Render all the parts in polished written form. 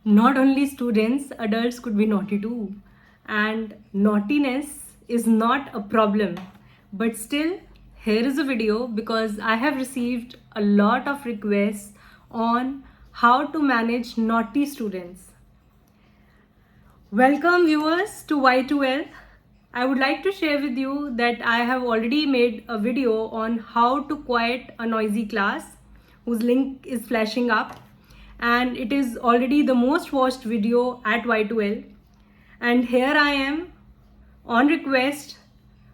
Not only students, adults could be naughty too. And naughtiness is not a problem. But still, here is a video because I have received a lot of requests on how to manage naughty students. Welcome viewers to Y2L. I would like to share with you that I have already made a video on how to quiet a noisy class whose link is flashing up, and it is already the most watched video at Y2L. And here I am on request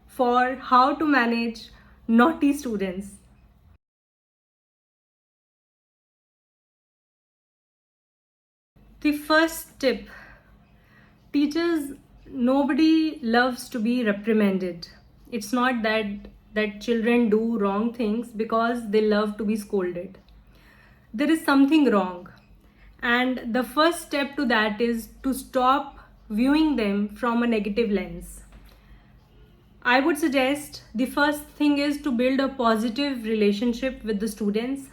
for how to manage naughty students. The first tip: teachers, nobody loves to be reprimanded. It's not that children do wrong things because they love to be scolded. There is something wrong, and the first step to that is to stop viewing them from a negative lens. I would suggest the first thing is to build a positive relationship with the students,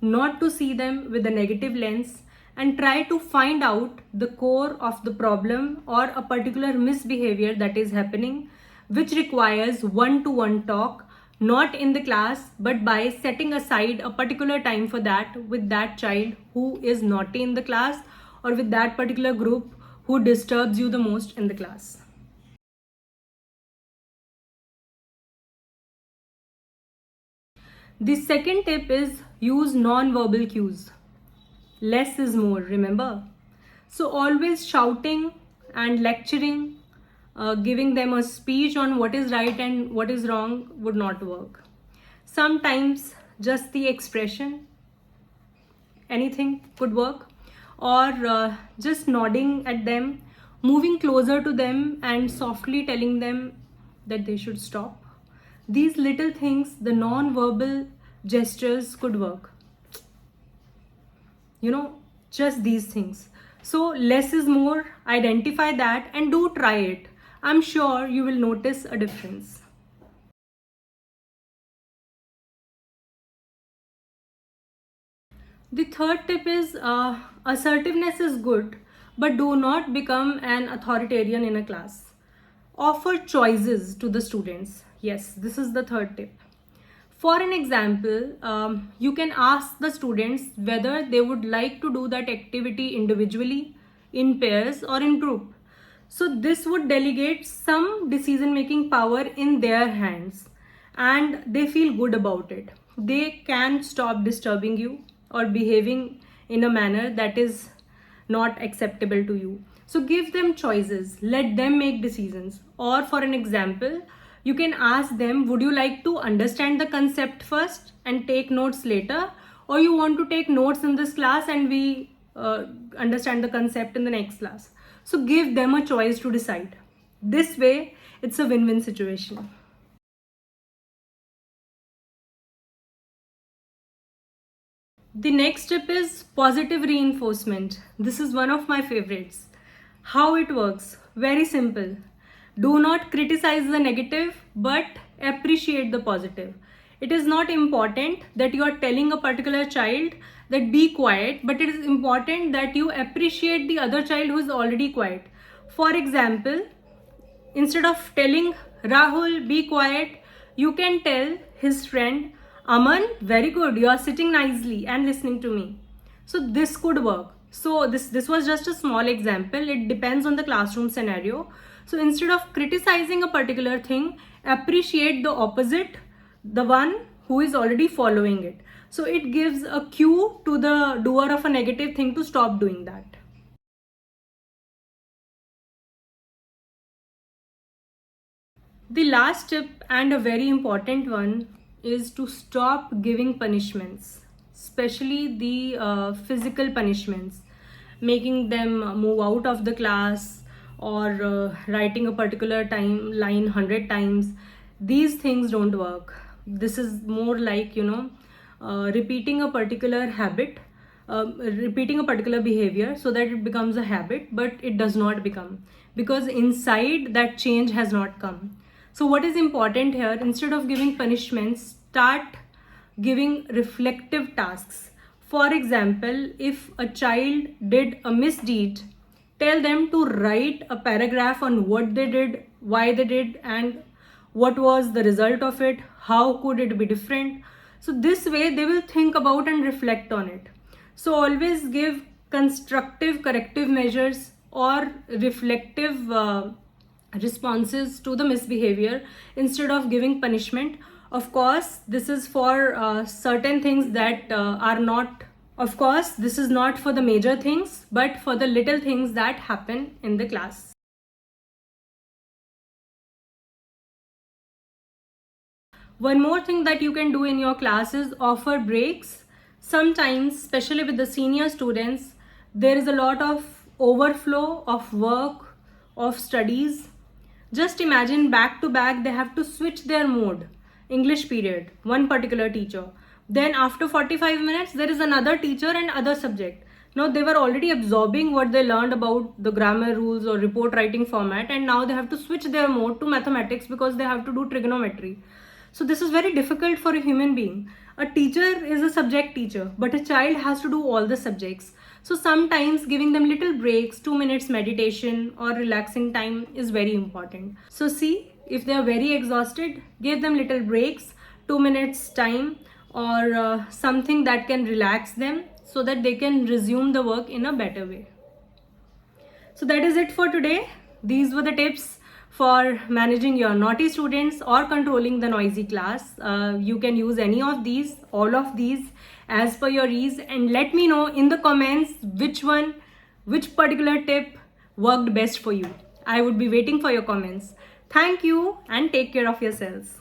not to see them with a negative lens, and try to find out the core of the problem or a particular misbehavior that is happening, which requires one-to-one talk, not in the class, but by setting aside a particular time for that with that child who is naughty in the class, or with that particular group who disturbs you the most in the class. The second tip is use non-verbal cues. Less is more, remember? So always shouting and lecturing, giving them a speech on what is right and what is wrong would not work. Sometimes just the expression, anything could work, or just nodding at them, moving closer to them and softly telling them that they should stop. These little things, the non-verbal gestures could work. Just these things. So less is more, identify that and do try it. I'm sure you will notice a difference. The third tip is assertiveness is good, but do not become an authoritarian in a class. Offer choices to the students. Yes, this is the third tip. For an example, you can ask the students whether they would like to do that activity individually, in pairs, or in group. So this would delegate some decision-making power in their hands, and they feel good about it. They can stop disturbing you or behaving in a manner that is not acceptable to you. So give them choices, let them make decisions. Or for an example, you can ask them, would you like to understand the concept first and take notes later, or you want to take notes in this class and we understand the concept in the next class? So give them a choice to decide. This way, it's a win-win situation. The next step is positive reinforcement. This is one of my favorites. How it works? Very simple. Do not criticize the negative, but appreciate the positive. It is not important that you are telling a particular child that be quiet, but it is important that you appreciate the other child who is already quiet. For example, instead of telling Rahul, be quiet, you can tell his friend, Aman, very good, you are sitting nicely and listening to me. So this could work. So this was just a small example. It depends on the classroom scenario. So instead of criticizing a particular thing, appreciate the opposite, the one who is already following it. So it gives a cue to the doer of a negative thing to stop doing that. The last tip, and a very important one, is to stop giving punishments, especially the physical punishments, making them move out of the class, or writing a particular time line 100 times. These things don't work. This is more like, repeating a particular habit, repeating a particular behavior so that it becomes a habit, but it does not become, because inside that change has not come. So what is important here, instead of giving punishments, start giving reflective tasks. For example, if a child did a misdeed, tell them to write a paragraph on what they did, why they did, and what was the result of it, how could it be different. So this way they will think about and reflect on it. So always give constructive corrective measures or reflective responses to the misbehavior instead of giving punishment. Of course, this is for certain things that are not, of course, this is not for the major things, but for the little things that happen in the class. One more thing that you can do in your class is offer breaks. Sometimes, especially with the senior students, there is a lot of overflow of work, of studies. Just imagine back to back, they have to switch their mode. English period, one particular teacher. Then after 45 minutes, there is another teacher and other subject. Now they were already absorbing what they learned about the grammar rules or report writing format, and now they have to switch their mode to mathematics because they have to do trigonometry. So this is very difficult for a human being. A teacher is a subject teacher, but a child has to do all the subjects. So sometimes giving them little breaks, 2 minutes meditation or relaxing time is very important. So see, if they are very exhausted, give them little breaks, 2 minutes time or something that can relax them so that they can resume the work in a better way. So that is it for today. These were the tips for managing your naughty students or controlling the noisy class. You can use any of these, all of these as per your ease, and let me know in the comments which particular tip worked best for you. I would be waiting for your comments. Thank you and take care of yourselves.